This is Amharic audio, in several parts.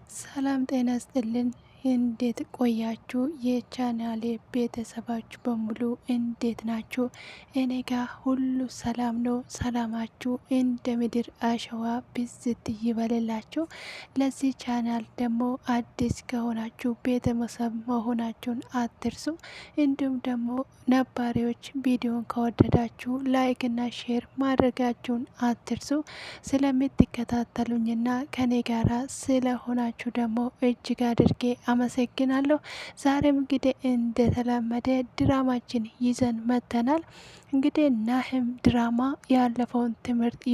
ሰላም ጤና ይስጥልን። እንዴት ቆያችሁ? የቻናሌ ቤተሰባችሁ በሙሉ እንዴት ናችሁ? እኔ ጋር ሁሉ ሰላም ነው። ሰላማችሁ እንደ ምድር አሸዋ ብዝት ይበልላችሁ። ለዚህ ቻናል ደግሞ አዲስ ከሆናችሁ ቤተሰብ መሆናችሁን አትርሱ። እንዲሁም ደግሞ ነባሪዎች ቪዲዮን ከወደዳችሁ ላይክ እና ሼር ማድረጋችሁን አትርሱ። ስለምትከታተሉኝና ከኔ ጋራ ስለሆናችሁ ደግሞ እጅግ አድርጌ አመሰግናለሁ። ዛሬም እንግዲህ እንደተለመደ ድራማችን ይዘን መጥተናል። እንግዲህ ናሆም ድራማ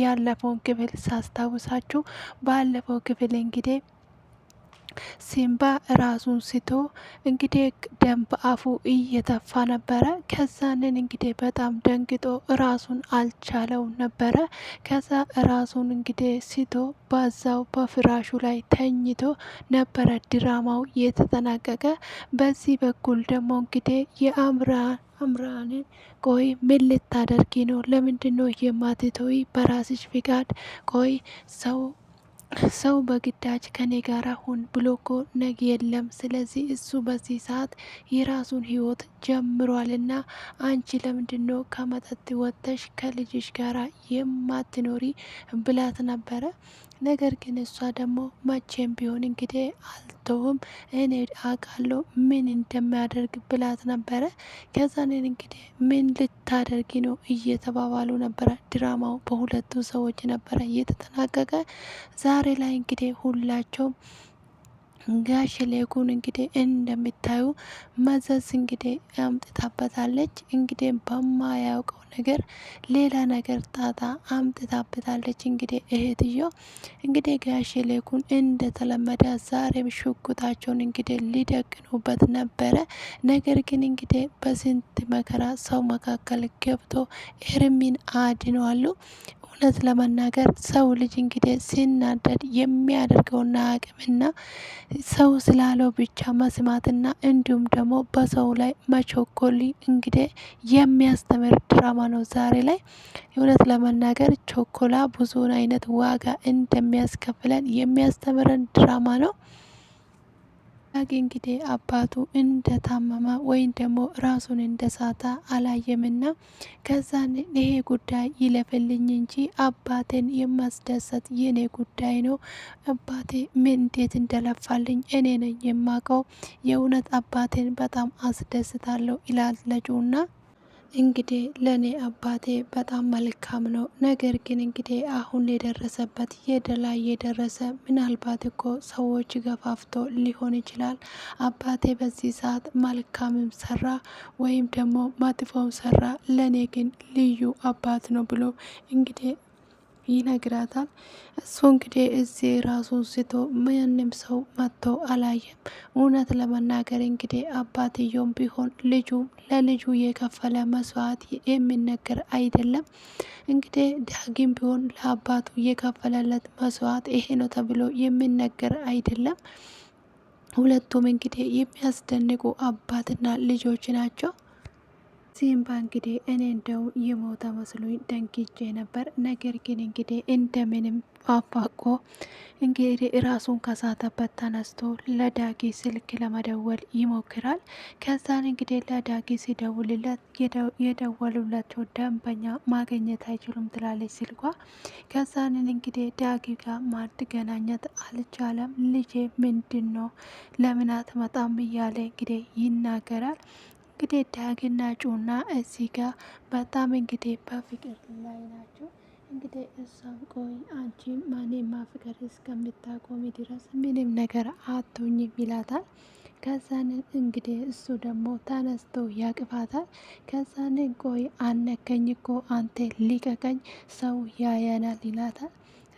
ያለፈውን ክፍል ሳስታውሳችሁ ባለፈው ክፍል እንግዲህ ሲምባ ራሱን ስቶ እንግዲህ ደም በአፉ እየተፋ ነበረ። ከዛንን እንግዲህ በጣም ደንግጦ ራሱን አልቻለው ነበረ። ከዛ ራሱን እንግዲህ ስቶ በዛው በፍራሹ ላይ ተኝቶ ነበረ ድራማው የተጠናቀቀ። በዚህ በኩል ደግሞ እንግዲህ የአምራንን ቆይ ምን ልታደርጊ ነው? ለምንድነው የማትተዊ? በራስሽ ፍቃድ ቆይ ሰው በግዳጅ ከኔ ጋር ሁን ብሎ እኮ ነግ የለም። ስለዚህ እሱ በዚህ ሰዓት የራሱን ህይወት ጀምሯልና አንቺ ለምንድነው ከመጠጥ ወጥተሽ ከልጅሽ ጋር የማትኖሪ ብላት ነበረ። ነገር ግን እሷ ደግሞ መቼም ቢሆን እንግዲህ አልተውም እኔ አውቃለሁ ምን እንደሚያደርግ ብላት ነበረ። ከዛንን እንግዲህ ምን ልታደርጊ ነው እየተባባሉ ነበረ። ድራማው በሁለቱ ሰዎች ነበረ እየተጠናቀቀ። ዛሬ ላይ እንግዲህ ሁላቸውም ጋሽ ሌኩን እንግዲህ እንደምታዩ መዘዝ እንግዲህ አምጥታበታለች። እንግዲህ በማያውቀው ነገር ሌላ ነገር ጣጣ አምጥታበታለች። እንግዲህ እህትዮ እንግዲህ ጋሽ ሌኩን እንደተለመደ ዛሬም ሽጉጣቸውን እንግዲህ ሊደቅኑበት ነበረ። ነገር ግን እንግዲህ በስንት መከራ ሰው መካከል ገብቶ ኤርሚን አድነዋሉ። እውነት ለመናገር ሰው ልጅ እንግዲህ ሲናደድ የሚያደርገውና አቅምና ሰው ስላለው ብቻ መስማትና እንዲሁም ደግሞ በሰው ላይ መቸኮል እንግዲህ የሚያስተምር ድራማ ነው። ዛሬ ላይ እውነት ለመናገር ቾኮላ ብዙውን አይነት ዋጋ እንደሚያስከፍለን የሚያስተምረን ድራማ ነው። ዳጊ እንግዲህ አባቱ እንደታመመ ወይም ደግሞ ራሱን እንደሳተ አላየምና ከዛን ይሄ ጉዳይ ይለፍልኝ እንጂ አባቴን የማስደሰት የኔ ጉዳይ ነው። አባቴ ምን እንዴት እንደለፋልኝ እኔ ነኝ የማውቀው። የእውነት አባቴን በጣም አስደስታለሁ ይላል ልጁና እንግዲህ ለኔ አባቴ በጣም መልካም ነው። ነገር ግን እንግዲህ አሁን የደረሰበት ላይ የደረሰ ምናልባት እኮ ሰዎች ገፋፍቶ ሊሆን ይችላል። አባቴ በዚህ ሰዓት መልካምም ሰራ ወይም ደግሞ መጥፎም ሰራ ለኔ ግን ልዩ አባት ነው ብሎ እንግዲህ ይነግራታል። እሱ እንግዲህ እዚህ ራሱን ስቶ ምንም ሰው መጥቶ አላየም። እውነት ለመናገር እንግዲህ አባትየውም ቢሆን ለልጁ የከፈለ መስዋዕት የሚነገር አይደለም። እንግዲህ ዳጊም ቢሆን ለአባቱ የከፈለለት መስዋዕት ይሄ ነው ተብሎ የሚነገር አይደለም። ሁለቱም እንግዲህ የሚያስደንቁ አባትና ልጆች ናቸው። ሲምባ እንግዲህ እኔ እንደው የሞተ መስሎኝ ደንግጬ ነበር። ነገር ግን እንግዲህ እንደምንም አፋቆ እንግዲህ ራሱን ከሳተበት ተነስቶ ለዳጊ ስልክ ለመደወል ይሞክራል። ከዛን እንግዲህ ለዳጊ ሲደውልለት የደወሉላቸው ደንበኛ ማግኘት አይችሉም ትላለች ስልኳ። ከዛንን እንግዲህ ዳጊ ጋር ማገናኘት አልቻለም። ልጄ ምንድን ነው ለምን አትመጣም እያለ እንግዲህ ይናገራል። እንግዲህ ዳግና ጩና እዚህ ጋር በጣም እንግዲህ በፍቅር ላይ ናቸው። እንግዲህ እሷም ቆይ አንቺ ማኔ ማፍቀር እስከምታቆሚ ድረስ ምንም ነገር አትሆኝም ይላታል። ከዛን እንግዲህ እሱ ደግሞ ተነስቶ ያቅፋታል። ከዛን ቆይ አነከኝ እኮ አንተ ሊቀቀኝ ሰው ያያናል ይላታል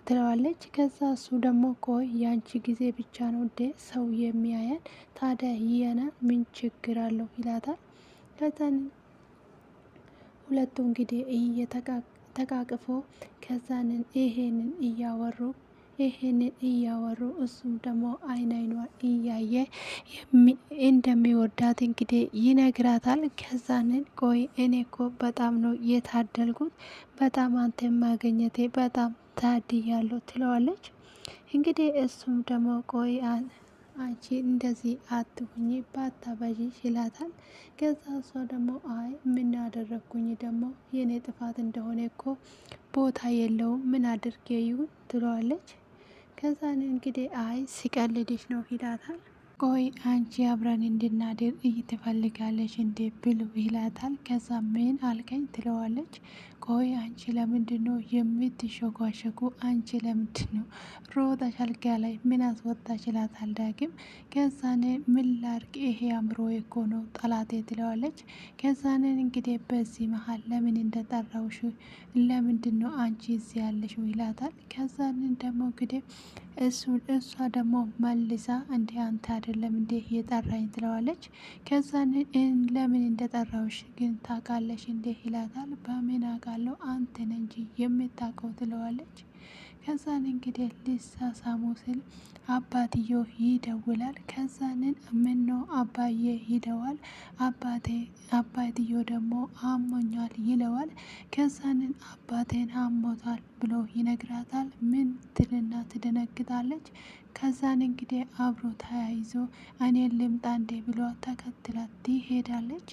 ትለዋለች። ከዛ እሱ ደግሞ ቆይ ያንቺ ጊዜ ብቻ ነው እንዴ ሰው የሚያየን? ታዲያ ይየናል ምን ችግር አለው ይላታል። ከዛን ሁለቱ እንግዲህ እየተቃቅፎ ከዛንን ይሄንን እያወሩ እሱም ደግሞ አይኗን እያየ እንደሚወዳት እንግዲህ ይነግራታል። ከዛንን ቆይ እኔ እኮ በጣም ነው የታደልኩት በጣም አንተ ማገኘቴ በጣም ታድያለሁ ትለዋለች። እንግዲህ እሱም ደግሞ ቆይ አንቺ እንደዚህ አትሁኝ ባታበዢ ይላታል። ከዛ እሷ ደግሞ አይ ምን ያደረግኩኝ ደግሞ የኔ ጥፋት እንደሆነ እኮ ቦታ የለውም ምን አድርጌ ይሁን ትለዋለች። ከዛን እንግዲህ አይ ሲቀልድሽ ነው ይላታል። ቆይ አንቺ አብረን እንድናድር ትፈልጋለች እንዴ ብሎ ይላታል። ከዛ ምን አልከኝ ትለዋለች። ቆይ አንቺ ለምንድን ነው የምትሸጓሸጉ? አንቺ ለምንድን ነው ሮጠሽ አልጋ ላይ ምን አስወጣሽ? ይላታል ዳግም። ከዛን ምን ላርግ ይሄ አእምሮ እኮ ነው ጠላቴ ትለዋለች። ከዛንን እንግዲህ በዚህ መሀል ለምን እንደጠራውሽ ለምንድን ነው አንቺ እዚህ ያለሽው? ይላታል። ከዛንን ደግሞ እንግዲህ እሷ ደግሞ መልሳ እንዴ አንተ አይደለም እንዴ የጠራኝ ትለዋለች። ከዛን ለምን እንደጠራውሽ ግን ታውቃለሽ እንዴ ይላታል። በምን አውቃለሁ አንተ ነህ እንጂ የምታውቀው ትለዋለች። ከዛን እንግዲህ ሊሳሳሙ ስል አባትየው ይደውላል። ከዛንን ምን ነው አባዬ ይለዋል። አባትየው ደግሞ አሞኛል ይለዋል። ከዛንን አባቴን አሞታል ብሎ ይነግራታል። ምን ትልና ትደነግጣለች። ከዛን እንግዲህ አብሮ ተያይዞ እኔን ልምጣ እንዴ ብሎ ተከትላት ትሄዳለች።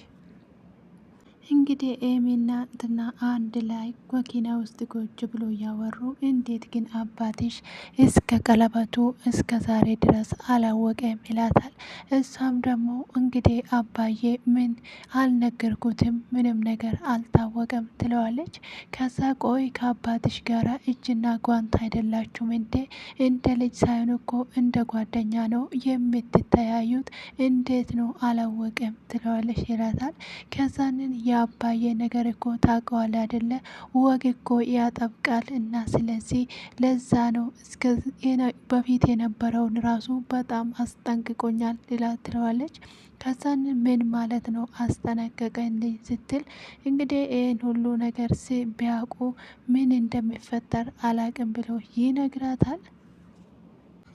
እንግዲህ ኤሚና እንትና አንድ ላይ መኪና ውስጥ ቁጭ ብሎ እያወሩ እንዴት ግን አባትሽ እስከ ቀለበቱ እስከ ዛሬ ድረስ አላወቀም ይላታል። እሷም ደግሞ እንግዲህ አባዬ ምን አልነገርኩትም ምንም ነገር አልታወቀም ትለዋለች። ከዛ ቆይ ከአባትሽ ጋራ እጅና ጓንት አይደላችሁም እንዴ? እንደ ልጅ ሳይሆን እኮ እንደ ጓደኛ ነው የምትተያዩት እንዴት ነው አላወቀም ትለዋለች ይላታል። ከዛንን የአባዬ ነገር እኮ ታውቀዋለህ አይደለ? ወግ እኮ ያጠብቃል እና ስለዚህ ለዛ ነው በፊት የነበረውን ራሱ በጣም አስጠንቅቆኛል ትለዋለች። ከዛን ምን ማለት ነው አስጠነቀቀኝ ስትል እንግዲህ ይህን ሁሉ ነገር ቢያውቁ ምን እንደሚፈጠር አላቅም ብሎ ይነግራታል።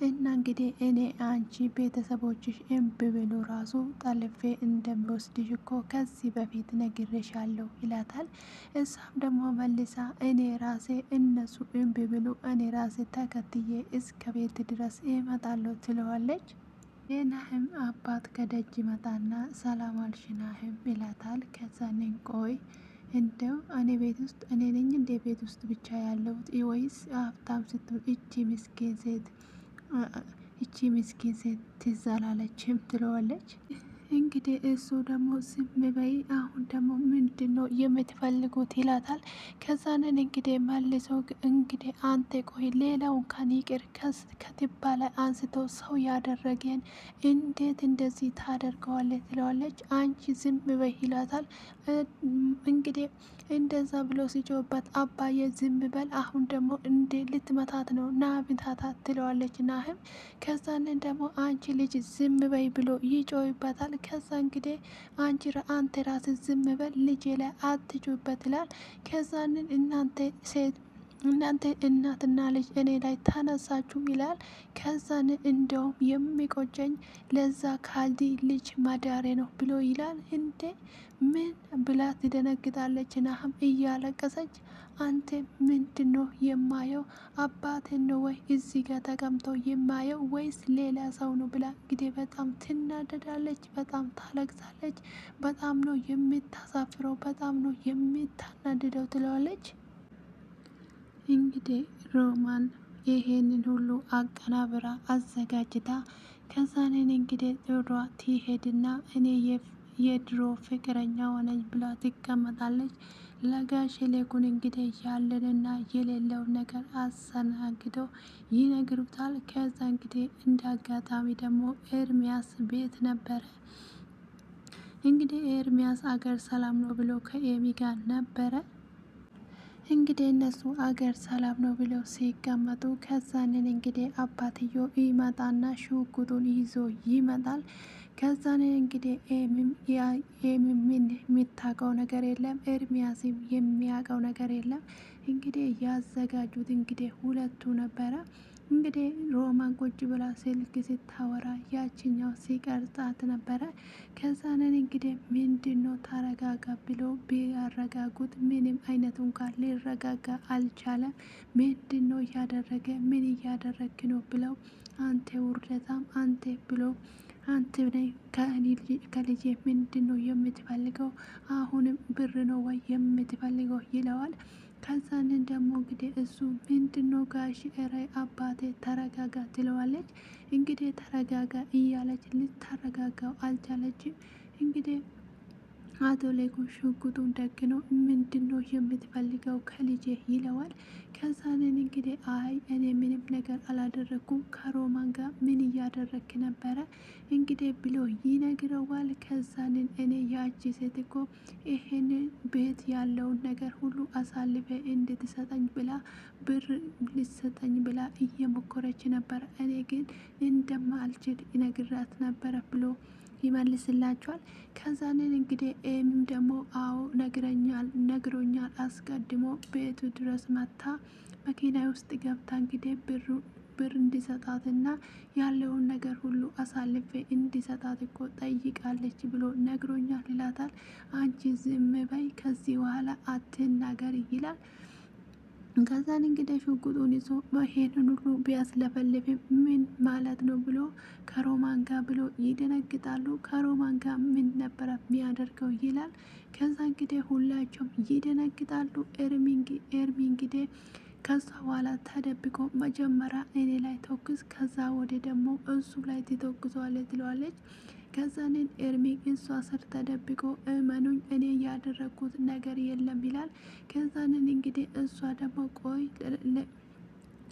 እና እንግዲህ እኔ አንቺ ቤተሰቦችሽ እምቢ ብሎ ራሱ ጠልፌ እንደሚወስድሽ እኮ ከዚህ በፊት ነግሬሻለሁ ይላታል። እሷም ደግሞ መልሳ እኔ ራሴ እነሱ እምቢ ብሎ እኔ ራሴ ተከትዬ እስከ ቤት ድረስ እመጣለሁ ትለዋለች። የናህም አባት ከደጅ መጣና ሰላም አልሽ ናህም ይላታል። ከዛንን ቆይ እንደው እኔ ቤት ውስጥ እኔ ነኝ እንደ ቤት ውስጥ ብቻ ያለሁት ወይስ ሀብታም ስትሆን እቺ ምስኪን ሴት ትዝ አላለችም ትለዋለች። እንግዲህ እሱ ደግሞ ዝም በይ አሁን ደግሞ ምንድን ነው የምትፈልጉት ይላታል። ከዛንን እንግዲህ መልሶ እንግዲህ አንተ ቆይ ሌላው እንኳን ይቅር ከትባ ላይ አንስቶ ሰው ያደረገን እንዴት እንደዚህ ታደርገዋለች ትለዋለች። አንቺ ዝም በይ ይላታል። እንግዲህ እንደዛ ብሎ ሲጮህበት አባዬ ዝም በል አሁን ደግሞ እንዴ ልትመታት ነው ና ምታታት ትለዋለች ናህም። ከዛንን ደግሞ አንቺ ልጅ ዝም በይ ብሎ ይጮህበታል። ከዛ እንግዲህ አንተ ራስ ዝም በል ልጄ ላይ አትጩህበት ይላል። ከዛንን እናንተ እናትና ልጅ እኔ ላይ ተነሳችሁ ይላል። ከዛን እንደውም የሚቆጨኝ ለዛ ካልዲ ልጅ ማዳሬ ነው ብሎ ይላል። እንዴ ምን ብላ ትደነግጣለች። ናህም እያለቀሰች አንተ ምንድን ነው የማየው? አባቴን ነው ወይ እዚህ ጋር ተቀምጠው የማየው ወይስ ሌላ ሰው ነው ብላ እንግዲህ በጣም ትናደዳለች። በጣም ታለቅሳለች። በጣም ነው የምታሳፍረው፣ በጣም ነው የምታናድደው ትለዋለች። እንግዲህ ሮማን ይሄንን ሁሉ አቀናብራ አዘጋጅታ ከዛንን እንግዲህ ጆሯ ትሄድና እኔ የድሮ ፍቅረኛ ሆነች ብላ ትቀመጣለች። ለጋሽ ሌኩን እንግዲህ ያለንና የሌለውን ነገር አሰናግደው ይነግሩታል። ከዛ እንግዲህ እንደ አጋጣሚ ደግሞ ኤርሚያስ ቤት ነበረ። እንግዲህ ኤርሚያስ አገር ሰላም ነው ብሎ ከኤሚ ጋር ነበረ። እንግዲህ እነሱ አገር ሰላም ነው ብለው ሲቀመጡ ከዛንን እንግዲህ አባትዮ ይመጣና ሽጉጡን ይዞ ይመጣል። ከዛንን እንግዲህ ኤሚም የሚታቀው ነገር የለም፣ ኤርሚያስም የሚያውቀው ነገር የለም። እንግዲህ ያዘጋጁት እንግዲህ ሁለቱ ነበረ። እንግዲህ ሮማን ቁጭ ብላ ስልክ ስታወራ ያችኛው ሲቀርጻት ነበረ። ከዛንን እንግዲህ ምንድነው ተረጋጋ ብሎ ቢያረጋጉት ምንም አይነት እንኳን ሊረጋጋ አልቻለም። ምንድነው እያደረገ ምን እያደረግ ነው ብለው አንተ ውርደታም አንተ ብሎ አንተ ነይ ከልጄ ምንድን ነው የምትፈልገው? አሁንም ብር ነው ወይ የምትፈልገው? ይለዋል። ከዛንን ደግሞ እንግዲህ እሱ ምንድን ነው ጋሽ ኧረ አባቴ ተረጋጋ ትለዋለች። እንግዲህ ተረጋጋ እያለች ልታረጋጋው አልቻለችም። እንግዲህ አቶ ሌኩን ሽጉጡን ደግኖ ምንድን ነው የምትፈልገው ከልጄ ይለዋል። ከዛንን እንግዲህ አይ እኔ ምንም ነገር አላደረኩም ከሮማን ጋር ምን እያደረክ ነበረ እንግዲህ ብሎ ይነግረዋል። ከዛንን እኔ ያቺ ሴት እኮ ይሄንን ቤት ያለውን ነገር ሁሉ አሳልፈ እንድትሰጠኝ ብላ ብር ልሰጠኝ ብላ እየሞከረች ነበር፣ እኔ ግን እንደማልችል ይነግራት ነበረ ብሎ ይመልስላቸዋል። ከዛንን እንግዲህ ኤሚም ደግሞ አዎ ነግሮኛል አስቀድሞ ቤቱ ድረስ መታ መኪና ውስጥ ገብታ እንግዲህ ብር እንዲሰጣትና ያለውን ነገር ሁሉ አሳልፌ እንዲሰጣት እኮ ጠይቃለች ብሎ ነግሮኛል ይላታል። አንቺ ዝም በይ ከዚህ በኋላ አትናገሪ ይላል። ከዛን እንግዲህ ሽጉጡን ይዞ ይሄንን ሁሉ ቢያስለፈልፍም ምን ማለት ነው ብሎ ከሮማን ጋር ብሎ ይደነግጣሉ። ከሮማን ጋር ምን ነበረ የሚያደርገው ይላል። ከዛ እንግዲህ ሁላቸውም ይደነግጣሉ። ኤርሚ እንግዲህ ከዛ በኋላ ተደብቆ መጀመሪያ እኔ ላይ ተኩስ፣ ከዛ ወደ ደግሞ እሱ ላይ ትተኩሰዋለች ትለዋለች። ከዛንን ኤርሚ እሷ ስር ተደብቆ እመኑኝ እኔ ያደረግኩት ነገር የለም ይላል። ከዛንን እንግዲህ እሷ ደግሞ ቆይ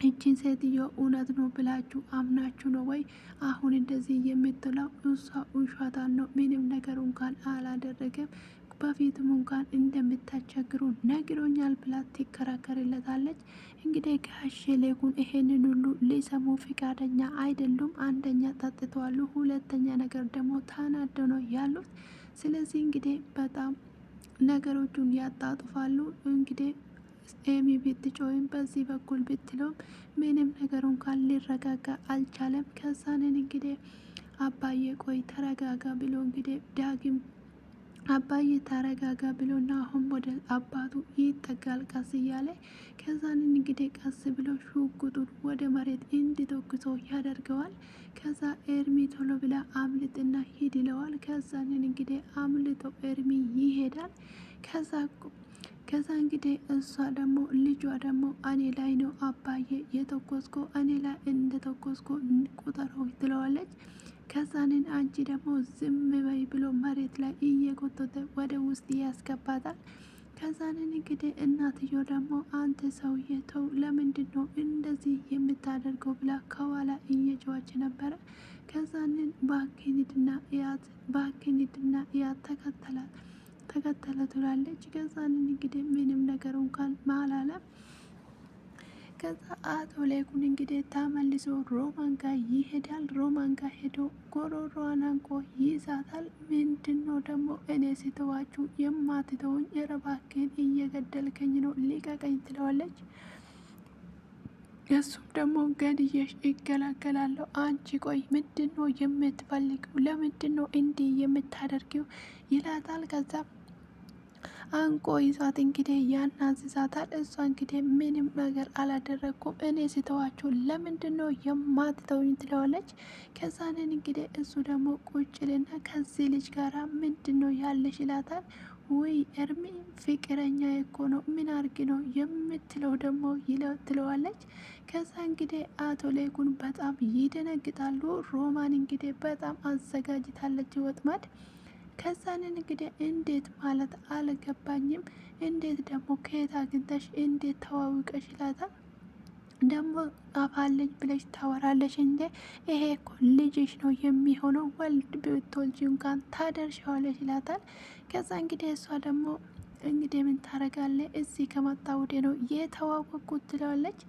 እቺን ሴትዮ እውነት ነው ብላችሁ አምናችሁ ነው ወይ አሁን እንደዚህ የምትለው? እሷ ውሸቷን ነው፣ ምንም ነገር እንኳን አላደረገም፣ በፊትም እንኳን እንደምታስቸግሩ ነግሮኛል ብላ ትከራከርለታለች። እንግዲህ ጋሼ ሌኩን ይሄንን ሁሉ ሊሰሙ ፍቃደኛ አይደሉም። አንደኛ ጠጥተዋሉ፣ ሁለተኛ ነገር ደግሞ ተናዶ ነው ያሉት። ስለዚህ እንግዲህ በጣም ነገሮቹን ያጣጥፋሉ። እንግዲህ ኤሚ ብትጮይም በዚህ በኩል ብትለውም ምንም ነገር እንኳን ሊረጋጋ አልቻለም። ከዛንን እንግዲህ አባዬ ቆይ ተረጋጋ ብሎ እንግዲህ ዳግም አባዬ ተረጋጋ ብሎና አሁን ወደ አባቱ ይጠጋል ቀስ እያለ። ከዛንን እንግዲህ ቀስ ብሎ ሽጉጡን ወደ መሬት እንዲተኩሰው ያደርገዋል። ከዛ ኤርሚ ቶሎ ብላ አምልጥና ሂድ ይለዋል። ከዛንን እንግዲህ አምልጦ ኤርሚ ይሄዳል። ከዛ እንግዲህ እሷ ደግሞ ልጇ ደግሞ እኔ ላይ ነው አባዬ የተኮስኮ እኔ ላይ እንደተኮስኮ ቁጠረው ትለዋለች። ከዛንን አንቺ ደግሞ ዝም በይ ብሎ መሬት ላይ እየጎተተ ወደ ውስጥ ያስገባታል። ከዛንን እንግዲህ እናትዮ ደግሞ አንተ ሰውዬ ተው ለምንድን ነው እንደዚህ የምታደርገው ብላ ከኋላ እየጮኸች ነበረ። ከዛንን ባክኒድና እያት ተከተለ ትላለች። ከዛንን እንግዲህ ምንም ነገር እንኳን ማላለም። ከዛ አቶ ላይኩን እንግዲህ ተመልሶ ሮማን ጋር ይሄዳል። ሮማን ጋር ሄዶ ጎሮሮዋን አንቆ ይይዛታል። ምንድን ነው ደግሞ እኔ ስተዋችሁ የማትተውኝ? የረባክን እየገደልከኝ ነው ሊቀቀኝ ትለዋለች። እሱም ደግሞ ገድዬሽ ይገላገላለሁ። አንቺ ቆይ ምንድን ነው የምትፈልጊው? ለምንድን ነው እንዲህ የምታደርጊው? ይላታል። ከዛ አንቆ ይዛት እንግዲህ ያናዝዛታል። እሷ እንግዲህ ምንም ነገር አላደረግኩም እኔ ስተዋችሁ ለምንድን ነው የማትተውኝ? ትለዋለች። ከዛንን እንግዲህ እሱ ደግሞ ቁጭልና ከዚህ ልጅ ጋራ ምንድን ነው ያለሽ? ይላታል። ውይ ኤርሚ ፍቅረኛ እኮ ነው ምን አርግ ነው የምትለው ደግሞ ትለዋለች። ከዛ እንግዲህ አቶ ላይኩን በጣም ይደነግጣሉ። ሮማን እንግዲህ በጣም አዘጋጅታለች ወጥመድ። ከዛንን እንግዲህ እንዴት ማለት አልገባኝም፣ እንዴት ደግሞ ከየት አግኝተሽ እንዴት ተዋውቀሽ? ይላታል። ደግሞ አፋለኝ ብለሽ ታወራለሽ እንዴ? ይሄ እኮ ልጅሽ ነው የሚሆነው፣ ወልድ ብትወልጂ እንኳን ታደርሻዋለሽ ይላታል። ከዛ እንግዲህ እሷ ደግሞ እንግዲህ ምን ታረጋለ እዚህ ከመጣ ወደ ነው የተዋወቅኩት ትለዋለች።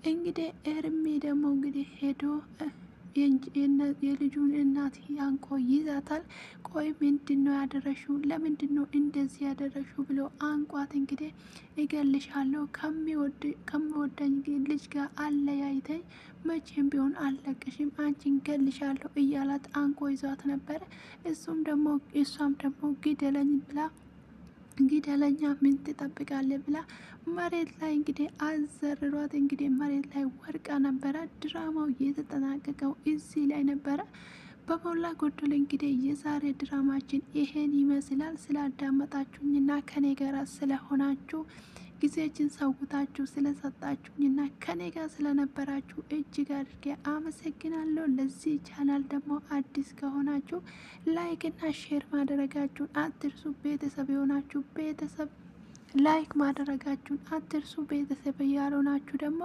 እንግዲህ ኤርሚ ደግሞ እንግዲህ ሄዶ የልጁን እናት አንቆ ይዛታል። ቆይ ምንድን ነው ያደረሽው? ለምንድን ነው እንደዚህ ያደረሽው? ብሎ አንቋት እንግዲህ እገልሻለሁ ከሚወደኝ ልጅ ጋር አለያይተኝ መቼም ቢሆን አልለቅሽም፣ አንቺን ገልሻለሁ እያላት አንቆ ይዟት ነበረ። እሷም ደግሞ ግደለኝ ብላ ግደለኛ ምን ትጠብቃለህ ብላ መሬት ላይ እንግዲህ አዘርሯት። እንግዲህ መሬት ላይ ወድቃ ነበረ። ድራማው የተጠናቀቀው እዚህ ላይ ነበረ። በሞላ ጎደል እንግዲህ የዛሬ ድራማችን ይሄን ይመስላል። ስላዳመጣችሁኝና ከኔ ጋር ስለሆናችሁ ጊዜያችን ሰውታችሁ ስለሰጣችሁኝና ከኔ ጋር ስለነበራችሁ እጅግ አድርጌ አመሰግናለሁ። ለዚህ ቻናል ደግሞ አዲስ ከሆናችሁ ላይክ እና ሼር ማድረጋችሁን አትርሱ። ቤተሰብ የሆናችሁ ቤተሰብ ላይክ ማድረጋችሁን አትርሱ። ቤተሰብ ያልሆናችሁ ደግሞ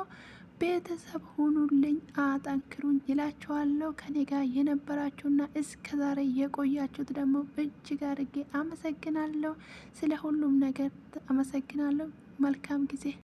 ቤተሰብ ሁኑልኝ፣ አጠንክሩኝ ይላችኋለሁ። ከኔ ጋር የነበራችሁና እስከ ዛሬ የቆያችሁት ደግሞ እጅግ አድርጌ አመሰግናለሁ። ስለ ሁሉም ነገር አመሰግናለሁ። መልካም ጊዜ